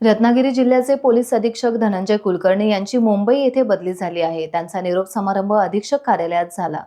रत्नागिरी जिल्ह्याचे पोलीस अधीक्षक धनंजय कुलकर्णी यांची मुंबई येथे बदली झाली आहे। त्यांचा निरोप समारंभ अधीक्षक कार्यालयात झाला।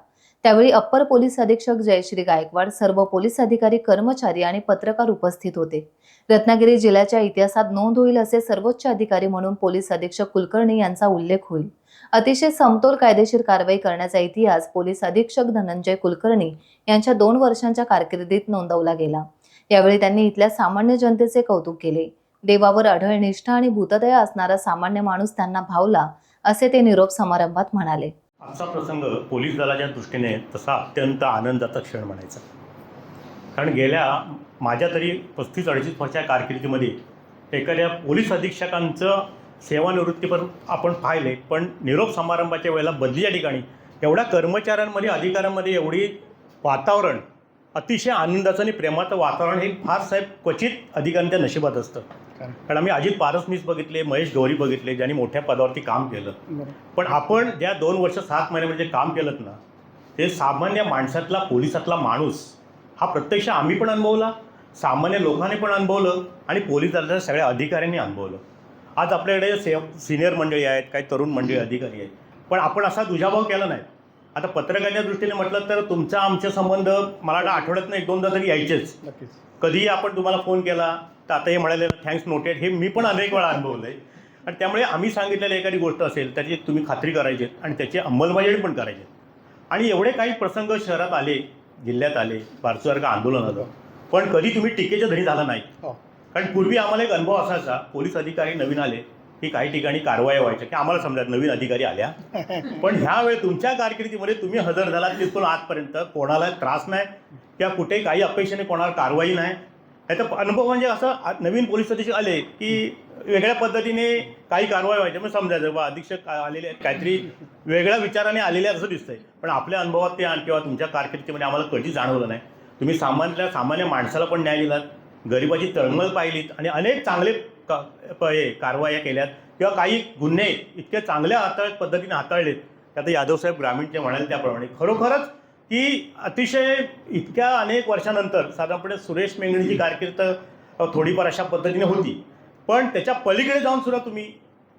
त्यावेळी अप्पर पोलीस अधीक्षक जयश्री गायकवाड, सर्व पोलीस अधिकारी, कर्मचारी आणि पत्रकार उपस्थित होते। रत्नागिरी जिल्ह्याच्या इतिहासात नोंद होईल असे सर्वोच्च अधिकारी म्हणून पोलीस अधीक्षक कुलकर्णी यांचा उल्लेख होईल। अतिशय समतोल कायदेशीर कारवाई करण्याचा इतिहास पोलीस अधीक्षक धनंजय कुलकर्णी यांच्या 2 वर्षांच्या कारकिर्दीत नोंदवला गेला। यावेळी त्यांनी इथल्या सामान्य जनतेचे कौतुक केले। देवावर अढळ निष्ठा आणि भूतदया असणारा सामान्य माणूस त्यांना भावला, असे ते निरोप समारंभात म्हणाले। आजचा प्रसंग पोलीस दलाच्या दृष्टीने तसा अत्यंत आनंदाचा क्षण म्हणायचा, कारण गेल्या माझ्या तरी 35-38 वर्षाच्या कारकिर्दीमध्ये एखाद्या पोलीस अधीक्षकांचं सेवानिवृत्तीपर आपण पाहिले, पण निरोप समारंभाच्या वेळेला बदलीच्या ठिकाणी एवढ्या कर्मचाऱ्यांमध्ये, अधिकाऱ्यांमध्ये एवढी वातावरण, अतिशय आनंदाचं आणि प्रेमाचं वातावरण हे फार साहेब क्वचित अधिकाऱ्यांच्या नशिबात असतं। कारण आम्ही अजित पारसनीस बघितले, महेश गौरी बघितले, ज्यांनी मोठ्या पदावरती काम केलं, पण आपण ज्या 2 वर्ष 7 महिन्यामध्ये काम केलं ना, ते सामान्य माणसातला, पोलिसातला माणूस हा प्रत्यक्ष आम्ही पण अनुभवला, सामान्य लोकांनी पण अनुभवलं आणि पोलीस दलाच्या सगळ्या अधिकाऱ्यांनी अनुभवलं। आज आपल्याकडे सिनियर मंडळी आहेत, काही तरुण मंडळी, अधिकारी आहेत, पण आपण असा दुजाभाव केला नाही। आता पत्रकाराच्या दृष्टीने म्हटलं तर तुमचा आमचे संबंध मला वाटतं आठवड्यातनं 1-2दा तरी यायचेच। कधीही आपण तुम्हाला फोन केला तर आता हे म्हणाले थँक्स नोटेड, हे मी पण अनेक वेळा अनुभवलं आहे। आणि त्यामुळे आम्ही सांगितलेली एखादी गोष्ट असेल त्याची तुम्ही खात्री करायची आणि त्याची अंमलबजावणी पण करायची। आणि एवढे काही प्रसंग शहरात आले, जिल्ह्यात आले, बारसूसारखं आंदोलन आलं, पण कधी तुम्ही टीकेच्या धनी झाला नाही। कारण पूर्वी आम्हाला एक अनुभव असायचा, पोलीस अधिकारी नवीन आले की काही ठिकाणी कारवाया व्हायच्या की आम्हाला समजत नवीन अधिकारी आल्या, पण ह्यावेळी तुमच्या कारकिर्दीमध्ये तुम्ही हजर झालात तिथून आजपर्यंत कोणाला त्रास नाही किंवा कुठे काही अपेक्षेने कोणाला कारवाई नाही। याचा अनुभव म्हणजे असं, नवीन पोलीस अधीक्षक आले की वेगळ्या पद्धतीने काही कारवाई व्हायच्या, मग समजायचं बा अधीक्षक आलेले आहेत, काहीतरी वेगळ्या विचाराने आलेले असं दिसतंय। पण आपल्या अनुभवात ते किंवा तुमच्या कारकिर्दीमध्ये आम्हाला कधीच जाणवलं नाही। तुम्ही सामान्य माणसाला पण न्याय दिलात, गरिबाची तळमळ पाहिलीत आणि अनेक चांगले कारवाया केल्यात किंवा काही गुन्हे इतके चांगल्या पद्धतीने हाताळलेत की आता यादवसाहेब ग्रामीणचे म्हणाले त्याप्रमाणे खरोखरच की अतिशय इतक्या अनेक वर्षानंतर साधारणपणे सुरेश मेंगणीची कारकीर्द थोडीफार अशा पद्धतीने होती, पण त्याच्या पलीकडे जाऊन सुद्धा तुम्ही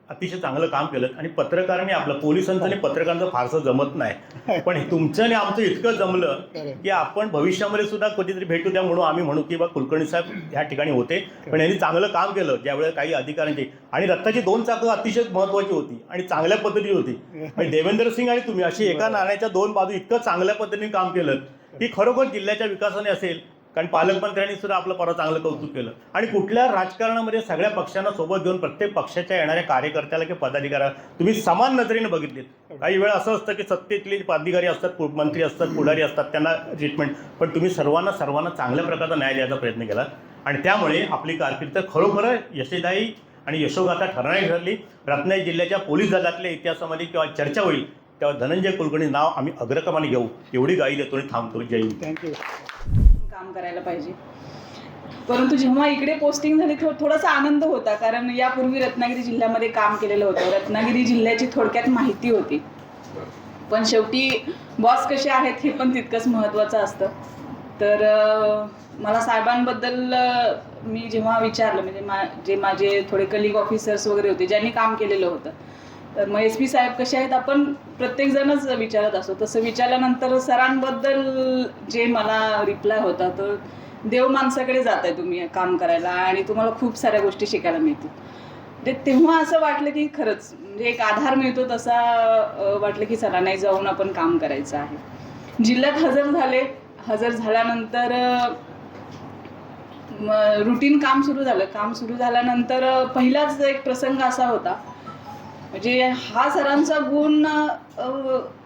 अतिशय चांगलं काम केलं। आणि पत्रकारांनी आपलं, पोलिसांचं आणि पत्रकारांचं फारसं जमत नाही, पण तुमचं आणि आमचं इतकं जमलं की आपण भविष्यामध्ये सुद्धा कधीतरी भेटू द्या म्हणून आम्ही म्हणू की बा कुलकर्णी साहेब ह्या ठिकाणी होते, पण यांनी चांगलं काम केलं ज्यावेळेला काही अधिकाऱ्यांची। आणि रथाची 2 चाकं अतिशय महत्त्वाची होती आणि चांगल्या पद्धतीची होती, आणि देवेंद्र सिंग आणि तुम्ही अशी एका नाण्याच्या 2 बाजू इतकं चांगल्या पद्धतीने काम केलं की खरोखर जिल्ह्याच्या विकासाने असेल, कारण पालकमंत्र्यांनी सुद्धा आपलं परवा चांगलं कौतुक केलं। आणि कुठल्या राजकारणामध्ये सगळ्या पक्षांना सोबत घेऊन प्रत्येक पक्षाच्या येणाऱ्या कार्यकर्त्याला किंवा पदाधिकाऱ्याला तुम्ही समान नजरेने बघितलेत। काही वेळा असं असतं की सत्तेतले पदाधिकारी असतात, मंत्री असतात, पुढारी असतात, त्यांना ट्रीटमेंट, पण तुम्ही सर्वांना चांगल्या प्रकारचा न्याय द्यायचा प्रयत्न केला आणि त्यामुळे आपली कारकीर्द खरोखर यशदायी आणि यशोगाथा ठरणारी ठरली। रत्नागिरी जिल्ह्याच्या पोलीस दलातल्या इतिहासामध्ये किंवा चर्चा होईल तेव्हा धनंजय कुलकर्णी नाव आम्ही अग्रक्रमाने घेऊ, एवढी गाई देतो आणि थांबतो। जय हिंद। थँक्यू। काम करायला पाहिजे, परंतु जेव्हा इकडे पोस्टिंग झाली थोडासा आनंद होता, कारण यापूर्वी रत्नागिरी जिल्ह्यामध्ये काम केलेलं होतं, रत्नागिरी जिल्ह्याची थोडक्यात माहिती होती। पण शेवटी बॉस कसे आहेत हे पण तितकंच महत्त्वाचं असतं। तर मला साहेबांबद्दल मी जेव्हा विचारलं, म्हणजे जे माझे थोडे कलिग ऑफिसर्स वगैरे होते ज्यांनी काम केलेलं होतं, तर मग SP साहेब कसे आहेत आपण प्रत्येकजणच विचारत असतो, तसं विचारल्यानंतर सरांबद्दल जे मला रिप्लाय होता तर देव माणसाकडे जात आहे तुम्ही काम करायला आणि तुम्हाला खूप साऱ्या गोष्टी शिकायला मिळतील। तेव्हा असं वाटलं की खरंच म्हणजे एक आधार मिळतो, तसा वाटलं की चला नाही जाऊन आपण काम करायचं आहे। जिल्ह्यात हजर झाल्यानंतर रुटीन काम सुरू झाल्यानंतर पहिलाच एक प्रसंग असा होता, म्हणजे हा सरांचा गुण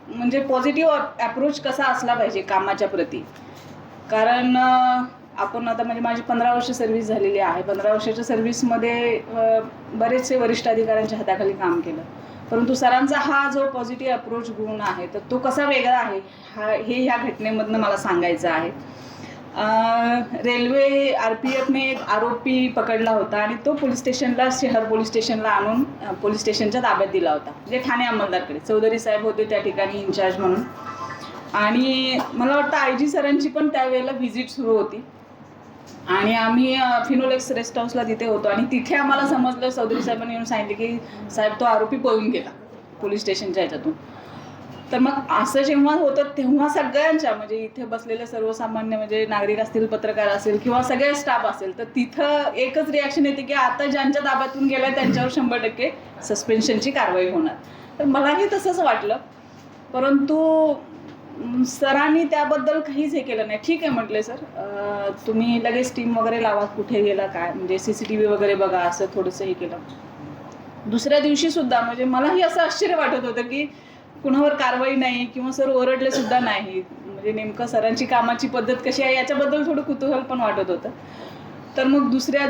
म्हणजे पॉझिटिव्ह अप्रोच कसा असला पाहिजे कामाच्या प्रती। कारण आपण आता म्हणजे माझी 15 वर्ष सर्व्हिस झालेली आहे, 15 वर्षाच्या सर्व्हिसमध्ये बरेचसे वरिष्ठ अधिकाऱ्यांच्या हाताखाली काम केलं, परंतु सरांचा हा जो पॉझिटिव्ह अप्रोच गुण आहे तर तो कसा वेगळा आहे हे ह्या घटनेमधनं मला सांगायचं आहे। रेल्वे RPFने एक आरोपी पकडला होता आणि तो शहर पोलीस स्टेशनला आणून पोलीस स्टेशनच्या ताब्यात दिला होता, म्हणजे ठाणे अंमलदारकडे। चौधरी साहेब होते त्या ठिकाणी इन्चार्ज म्हणून, आणि मला वाटतं IG सरांची पण त्यावेळेला व्हिजिट सुरू होती आणि आम्ही फिनोलेक्स रेस्ट हाऊसला तिथे होतो आणि तिथे आम्हाला समजलं, चौधरी साहेबांनी येऊन सांगितले की साहेब तो आरोपी पळून गेला पोलीस स्टेशनच्या ह्याच्यातून. तर मग असं जेव्हा होतं तेव्हा सगळ्यांच्या म्हणजे इथे बसलेले सर्वसामान्य म्हणजे नागरिक असतील, पत्रकार असेल किंवा सगळे स्टाफ असेल, तर तिथं एकच रिॲक्शन येते की आता ज्यांच्या ताब्यातून गेलाय त्यांच्यावर 100% सस्पेन्शनची कारवाई होणार. तर मलाही तसंच वाटलं, परंतु सरांनी त्याबद्दल काहीच हे केलं नाही. ठीक आहे म्हटले सर, तुम्ही लगेच टीम वगैरे लावा, कुठे गेला काय म्हणजे CCTV वगैरे बघा, असं थोडंसं हे केलं. दुसऱ्या दिवशी सुद्धा म्हणजे मलाही असं आश्चर्य वाटत होतं की कुणावर कारवाई नाही किंवा सर ओरडले सुद्धा नाही. म्हणजे नेमकं सरांची कामाची पद्धत कशी आहे याच्याबद्दल थोडं कुतूहल पण वाटत होतं. तर मग दुसऱ्या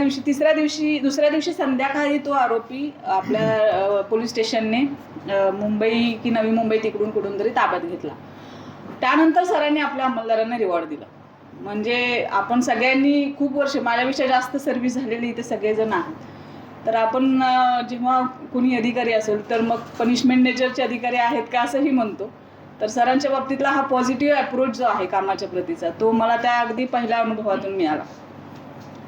दिवशी संध्याकाळी तो आरोपी आपल्या पोलीस स्टेशनने मुंबई की नवी मुंबई तिकडून कुठून तरी ताब्यात घेतला. त्यानंतर सरांनी आपल्या अंमलदारांना रिवॉर्ड दिला. म्हणजे आपण सगळ्यांनी खूप वर्ष, माझ्यापेक्षा जास्त सर्व्हिस झालेली इथे सगळेजण आहेत, तर आपण जेव्हा कोणी अधिकारी असेल तर मग पनिशमेंट नेचरचे अधिकारी आहेत का असंही म्हणतो. तर सरांच्या बाबतीतला हा पॉझिटिव्ह अप्रोच जो आहे कामाच्या प्रतीचा, तो मला त्या अगदी पहिल्या अनुभवातून मिळाला.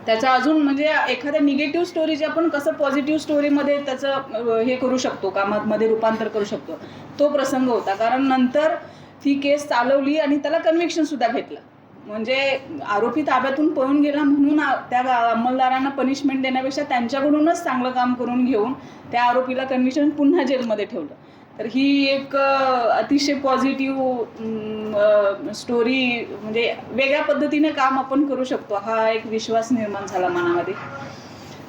त्याचा अजून म्हणजे एखाद्या निगेटिव्ह स्टोरीचे आपण कसं पॉझिटिव्ह स्टोरीमध्ये त्याचं हे करू शकतो, कामामध्ये रूपांतर करू शकतो, तो प्रसंग होता. कारण नंतर ती केस चालवली आणि त्याला कन्व्हिक्शनसुद्धा घेतलं. म्हणजे आरोपी ताब्यातून पळून गेला म्हणून त्या अंमलदारांना पनिशमेंट देण्यापेक्षा त्यांच्याकडूनच चांगलं काम करून घेऊन त्या आरोपीला कन्व्हिक्शन पुन्हा जेलमध्ये ठेवलं. तर ही एक अतिशय पॉझिटिव्ह स्टोरी, म्हणजे वेगळ्या पद्धतीने काम आपण करू शकतो, हा एक विश्वास निर्माण झाला मनामध्ये.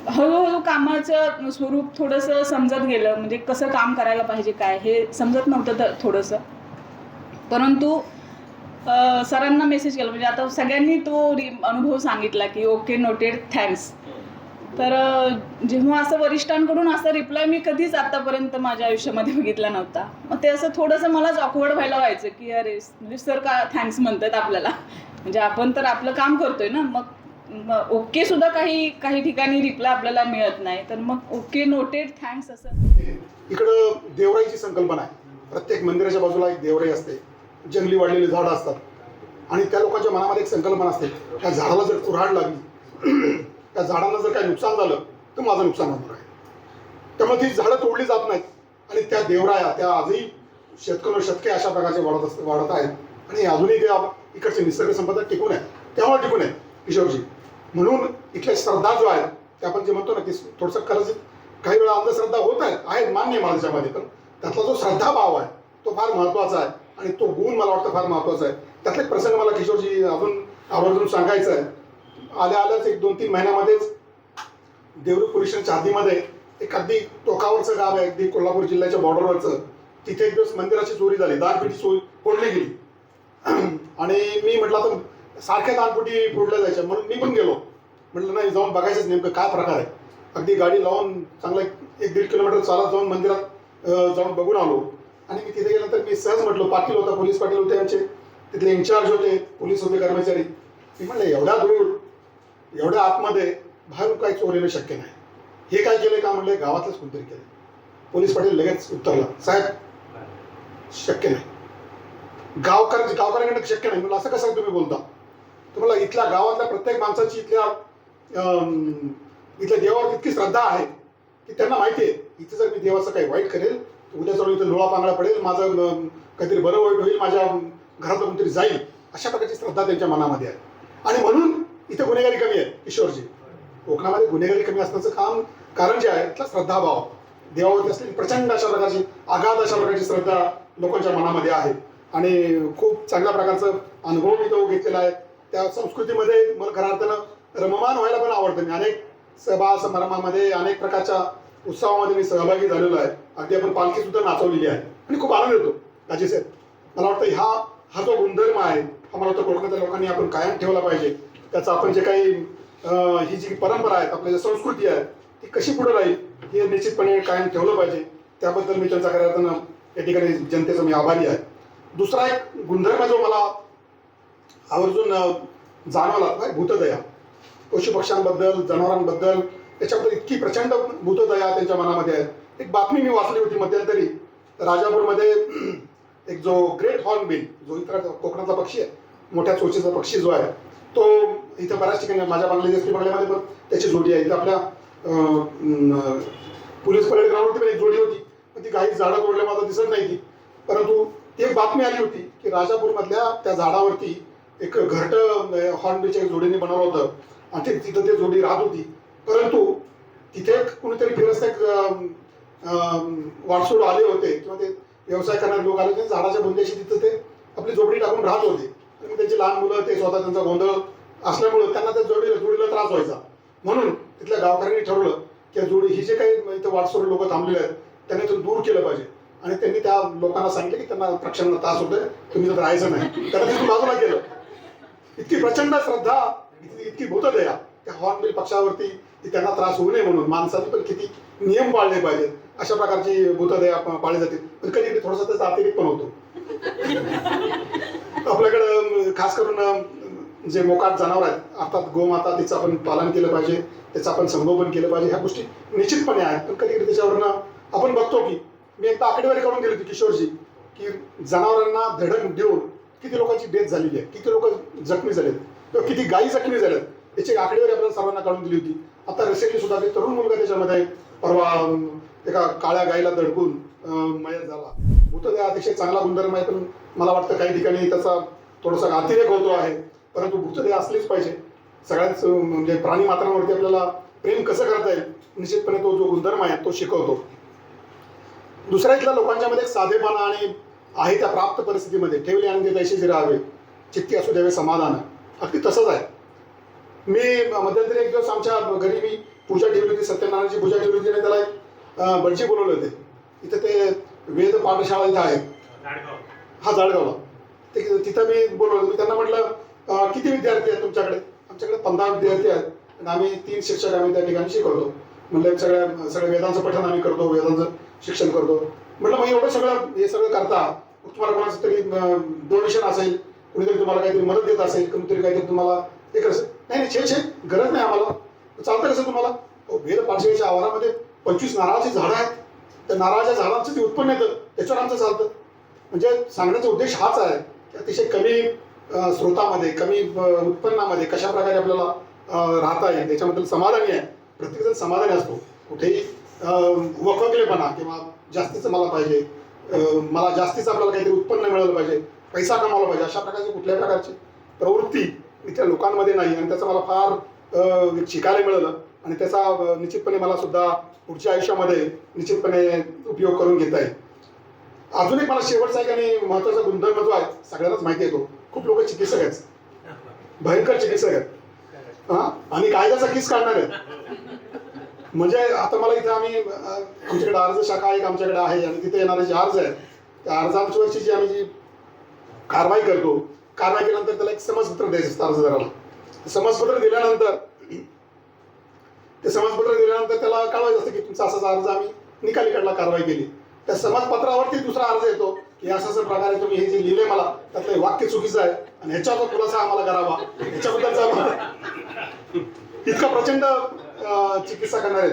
हळूहळू कामाचं स्वरूप थोडंसं समजत गेलं, म्हणजे कसं काम करायला पाहिजे काय हे समजत नव्हतं तर थोडंसं. परंतु सरांना मेसेज केला, म्हणजे आता सगळ्यांनी तो अनुभव सांगितला की ओके नोटेड, थँक्स. तर जेव्हा असं वरिष्ठांकडून असा रिप्लाय मी कधीच आतापर्यंत माझ्या आयुष्यामध्ये बघितला नव्हता. मग ते असं थोडंसं मलाच ऑकवर्ड व्हायला व्हायचं की अरे म्हणजे सर का थँक्स म्हणतात आपल्याला, म्हणजे आपण तर आपलं काम करतोय ना. मग ओके सुद्धा काही ठिकाणी रिप्लाय आपल्याला मिळत नाही, तर मग ओके नोटेड, थँक्स असं. इकडं देवराईची संकल्पना आहे. प्रत्येक मंदिराच्या बाजूला एक देवराई असते, जंगली वाढलेली झाडं असतात आणि त्या लोकांच्या मनामध्ये एक संकल्पना असते, त्या झाडाला जर कुऱ्हाड लागली, त्या झाडांना जर काही नुकसान झालं तर माझं नुकसान होणार आहे. त्यामुळे ती झाडं तोडली जात नाहीत आणि त्या देवराया त्या आजही शतके अशा प्रकारचे वाढत आहेत आणि अजूनही त्या इकडची निसर्ग संपदा टिकून आहे. त्यामुळे टिकून आहे किशोरजी. म्हणून इथल्या श्रद्धा जो आहे ते आपण जे म्हणतो ना की थोडंसं खरंच काही वेळा अंधश्रद्धा होत आहेत मान्य माझ्यामध्ये, पण त्यातला जो श्रद्धाभाव आहे तो फार महत्त्वाचा आहे आणि तो गुण मला वाटतं फार महत्त्वाचा आहे. त्यातले प्रसंग मला किशोरजी अजून आवर्जून सांगायचं आहे. आल्याच एक 2-3 महिन्यामध्येच देवरुख पोलीस स्टेशनच्या हद्दीमध्ये एक अगदी टोकावरचं गाव आहे, अगदी कोल्हापूर जिल्ह्याच्या बॉर्डरवरचं. तिथे एक दिवस मंदिराची चोरी झाली, दानपेटी फोडली गेली आणि मी म्हटलं तर सारख्या दानपेटी फोडल्या जायच्या, म्हणून मी पण गेलो. म्हटलं नाही, जाऊन बघायचंच नेमकं काय प्रकार आहे. अगदी गाडी लावून चांगला 1-1.5 किलोमीटर चालत जाऊन मंदिरात जाऊन बघून आलो. आणि मी तिथे गेल्यानंतर मी सहज म्हटलो, पाटील होता, पोलीस पाटील होते आमचे, तिथले इन्चार्ज होते, पोलीस होते कर्मचारी. मी म्हटलं एवढ्या दूर एवढ्या आतमध्ये बाहेरून काही चोर येणं शक्य नाही. हे काय केलं का म्हटलं, गावातलंच कोणतरी केलं. पोलीस पाटील लगेच उत्तरला, साहेब शक्य नाही, गावकऱ्यांकडे शक्य नाही. म्हणलं असं कसं तुम्ही बोलता? तुम्हाला इथल्या गावातल्या प्रत्येक माणसाची इथल्या देवावर इतकी श्रद्धा आहे की त्यांना माहिती आहे इथे जर मी देवाचं काही वाईट करेल उद्या चालून इथं लोळा पांगळा पडेल, माझं काहीतरी बरं वाईट होईल, माझ्या घरातलं कोणतरी जाईल, अशा प्रकारची श्रद्धा त्यांच्या मनामध्ये आहे. आणि म्हणून इथे गुन्हेगारी कमी आहे किशोरजी. कोकणामध्ये गुन्हेगारी कमी असण्याचं कारण जे आहे इथला श्रद्धाभाव, देवावरती असलेली प्रचंड अशा प्रकारची अगाध अशा प्रकारची श्रद्धा लोकांच्या मनामध्ये आहे. आणि खूप चांगल्या प्रकारचा अनुभव मी तो घेतलेला आहे. त्या संस्कृतीमध्ये मला खऱ्या अर्थानं रममान व्हायला पण आवडतं. मी अनेक सभा समारंभामध्ये अनेक प्रकारच्या उत्सवामध्ये मी सहभागी झालेलो आहे. अगदी आपण पालखी सुद्धा नाचवलेली आहे आणि खूप आनंद येतो. राजेश साहेब, मला वाटतं हा जो गुणधर्म आहे हा मला वाटतं कोकणातल्या लोकांनी आपण कायम ठेवला पाहिजे. त्याचा आपण जे काही ही जी परंपरा आहे, आपली जी संस्कृती आहे ती कशी पुढे राहील हे निश्चितपणे कायम ठेवलं पाहिजे. त्याबद्दल मी त्यांचा खऱ्या अर्थानं या ठिकाणी जनतेचा मी आभारी आहे. दुसरा एक गुणधर्म जो मला आवर्जून जाणवला, भूतदया. पशुपक्ष्यांबद्दल, जनावरांबद्दल त्याच्याबद्दल इतकी प्रचंड भूतदया त्यांच्या मनामध्ये आहे. एक बातमी मी वाचली होती मध्यंतरी, राजापूरमध्ये एक जो ग्रेट हॉर्नबिल, जो इतर कोकणातला पक्षी आहे, मोठ्या चोचीचा पक्षी जो आहे, तो इथं बऱ्याच ठिकाणी माझ्या बंगल्यात एस टी बंगल्यामध्ये पण त्याची जोडी आहे. इथं आपल्या पोलीस परेड ग्राउंडवरती पण एक जोडी होती, पण ती काही झाडं तोडल्या मला दिसत नाही ती. परंतु ती एक बातमी आली होती की राजापूरमधल्या त्या झाडावरती एक घरटं हॉर्नबिलच्या एक जोडीने बनवलं होतं आणि तिथं ते जोडी राहत होती. परंतु तिथे कुणीतरी फिरस्ते वाटसोड आले होते किंवा ते व्यवसाय करणारे लोक आले होते, झाडाच्या बुंद्याशी तिथं ते आपली झोपडी टाकून राहत होते. आणि त्यांची लहान मुलं ते स्वतः त्यांचा गोंधळ असल्यामुळं त्यांना त्या जोडीला त्रास व्हायचा. म्हणून तिथल्या गावकऱ्यांनी ठरवलं की जोडी ही जे काही इथं वाटसोड लोक थांबलेले आहेत त्यांनी इथून दूर केलं पाहिजे. आणि त्यांनी त्या लोकांना सांगितलं की त्यांना प्रक्षांना त्रास होतोय, तुम्ही तिथं राहायचं नाही. त्यांना तिथून बाजूला केलं. इतकी प्रचंड श्रद्धा, इतकी भूतदया त्या हॉर्नबिल पक्षावरती की त्यांना त्रास होऊ नये म्हणून माणसाने पण किती नियम पाळले पाहिजेत, अशा प्रकारची भूतदया पाळली जाते. पण कधी कधी थोडासा त्याचा अतिरेक पण होतो. आपल्याकडं खास करून जे मोकाट जनावर आहेत अर्थात गोमाता, तिचं आपण पालन केलं पाहिजे, त्याचं आपण संगोपन केलं पाहिजे, ह्या गोष्टी निश्चितपणे आहेत. पण कधी कधी त्याच्यावरनं आपण बघतो की मी एकदा आकडेवारी करून गेली होती किशोरची, की जनावरांना धडक देऊन किती लोकांची डेथ झालेली आहे, किती लोक जखमी झालेत किंवा किती गायी जखमी झाल्यात, याची आकडेवारी आपल्याला सर्वांना काढून दिली होती. आता रिसेंटली सुद्धा ते तरुण मुलगा त्याच्यामध्ये परवा एका काळ्या गायीला धडकून मयत झाला. भूतदया अतिशय चांगला गुणधर्म आहे, पण मला वाटतं काही ठिकाणी त्याचा थोडासा अतिरेक होतो आहे. परंतु भूतदया असलीच पाहिजे. सगळ्याच म्हणजे प्राणी मात्रांवरती आपल्याला प्रेम कसं करता येईल, निश्चितपणे तो जो गुणधर्म आहे तो शिकवतो. दुसऱ्या इथल्या लोकांच्या मध्ये साधेपणा आणि आहे त्या प्राप्त परिस्थितीमध्ये ठेवले आणि तशीच राहावे, चित्ती असू द्यावे समाधान, अगदी तसंच आहे. मी मध्यंतरी एक दिवस आमच्या घरी मी पूजा ठेवली होती, सत्यनारायणची पूजा ठेवली होती आणि त्याला एक भटजी बोलवले होते. इथं ते वेद पाठशाळा इथं आहे, हा जाडगावला. ते तिथं मी बोलवलं. मी त्यांना म्हटलं किती विद्यार्थी आहेत तुमच्याकडे? आमच्याकडे 15 विद्यार्थी आहेत आणि आम्ही 3 शिक्षक आम्ही त्या ठिकाणी शिकवतो. म्हटलं सगळ्या वेदांचं पठण आम्ही करतो, वेदांचं शिक्षण करतो. म्हटलं मग एवढं हे सगळं करता, तुम्हाला कोणाचं तरी डोनेशन असेल, कुणीतरी तुम्हाला काहीतरी मदत देत असेल, कुणीतरी काहीतरी तुम्हाला हे कसं नाही छे गरज नाही आम्हाला, चालतं कसं तुम्हाला? वेद पाठशाळेच्या आवारामध्ये 25 नारळाची झाडं आहेत, त्या नारळाच्या झाडांचं जे उत्पन्न येतं त्याच्यावर आमचं चालतं. म्हणजे सांगण्याचा उद्देश हाच आहे की अतिशय कमी स्रोतामध्ये, कमी उत्पन्नामध्ये कशा प्रकारे आपल्याला राहता येईल, त्याच्याबद्दल समाधानी आहे. प्रत्येकजण समाधानी असतो. कुठेही वखवलेपणा किंवा जास्तीचं मला पाहिजे, मला जास्तीचं आपल्याला काहीतरी उत्पन्न मिळालं पाहिजे, पैसा कमावला पाहिजे, अशा प्रकारची कुठल्याही प्रकारची प्रवृत्ती इथल्या लोकांमध्ये नाही. आणि त्याचं मला फार शिकायला मिळालं आणि त्याचा निश्चितपणे मला सुद्धा पुढच्या आयुष्यामध्ये निश्चितपणे उपयोग करून घेता येईल. अजून एक मला शेवटचा एक आणि महत्त्वाचा गुणधर्म जो आहे सगळ्यांनाच माहिती आहे, तो खूप लोक चिकित्सक आहेत, भयंकर चिकित्सक आहेत आणि कायद्याचा किस काढणार आहेत. म्हणजे आता मला इथं आमच्याकडे अर्ज शाखा एक आमच्याकडे आहे आणि तिथे येणारे जे अर्ज आहेत त्या अर्जांवरची जी आम्ही कारवाई करतो, कारवाई केल्यानंतर त्याला एक समजपत्र द्यायचं असतं अर्जदाराला. समजपत्र दिल्यानंतर त्याला कळवायचं असतं की तुमचा असाच अर्ज आम्ही निकाली काढला, कारवाई केली. त्या समजपत्रावरती दुसरा अर्ज येतो की अशा प्रकारे तुम्ही हे जे लिहिलंय मला त्यातलं वाक्य चुकीचं आहे आणि ह्याच्यावर खुलासा आम्हाला करावा, ह्याच्याबद्दलचा आम्हाला इतका प्रचंड चिकित्सा करणार आहेत.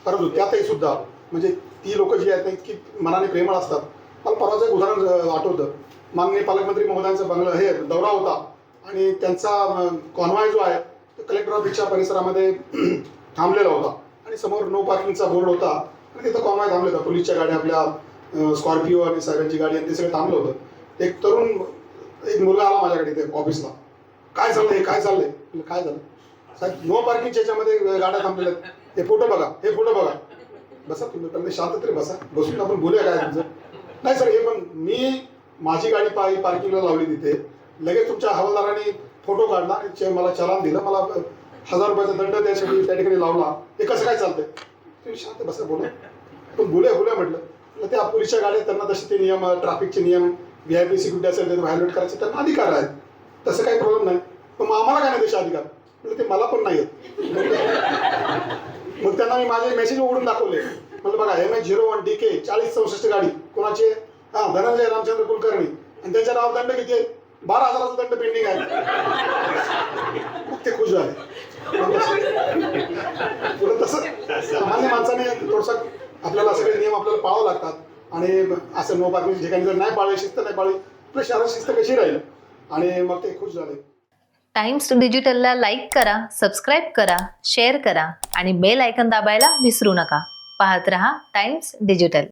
परंतु त्यातही सुद्धा म्हणजे ती लोक जी आहेत ना इतकी मनाने प्रेमळ असतात. मला परवाचं एक उदाहरण आठवतं. माननीय पालकमंत्री महोदयांचा बंगला हे दौरा होता आणि त्यांचा कॉन्वॉय जो आहे तो कलेक्टर ऑफिसच्या परिसरामध्ये थांबलेला होता आणि समोर नो पार्किंगचा बोर्ड होता आणि तिथं कॉन्वॉय थांबले होता. पोलीसच्या गाड्या, आपल्या स्कॉर्पिओ आणि साहेबांची गाडी आणि ते सगळं थांबलं होतं. एक मुलगा आला माझ्याकडे ते ऑफिसला. काय चाललंय काय झालं साहेब? नो पार्किंगच्या याच्यामध्ये गाड्या थांबलेल्या आहेत, हे फोटो बघा. बसा तुम्ही पहिले शांत तरी बसून आपण बोलूया काय तुमचं. नाही सर, हे पण मी माझी गाडी पार्किंगला लावली तिथे, लगेच तुमच्या हवालदाराने फोटो काढला आणि मला चलान दिलं, मला 1000 रुपयाचा दंड त्यासाठी त्या ठिकाणी लावला. हे कसं काय चालतंय? तुम्ही शांत बसा, पण बोलूया म्हटलं. त्या पोलीसच्या गाड्या त्यांना तसे ते नियम, ट्रॅफिकचे नियम, VIP सिक्युरिटी असेल ते व्हायोलेट करायचे त्यांना अधिकार आहेत, तसं काही प्रॉब्लेम नाही. पण मग आम्हाला काय नाही तसे अधिकार? म्हणजे ते मला पण नाही आहेत. मग त्यांना मी माझे मेसेज उघडून दाखवले. म्हणजे बघा MH01 DK 4064 गाडी कोणाची आहे? धनंजय रामचंद्र कुलकर्णी आणि त्यांच्या नाव दंड किती आहे? 12,000चा दंड पेंडिंग आहे. मग ते खुश झाले. तसं सामान्य माणसाने थोडंसं आपल्याला सगळे नियम आपल्याला पाळावं लागतात आणि असं नो पार्किंग ठिकाणी जर नाही पाळले, शिस्त नाही पाळली, आपल्या शहरात शिस्त कशी राहील आणि मग ते खुश झाले. टाइम्स डिजिटलला लाईक करा, सबस्क्राईब करा, शेअर करा आणि बेल आयकॉन दाबायला विसरू नका. पाहत रहा टाइम्स डिजिटल.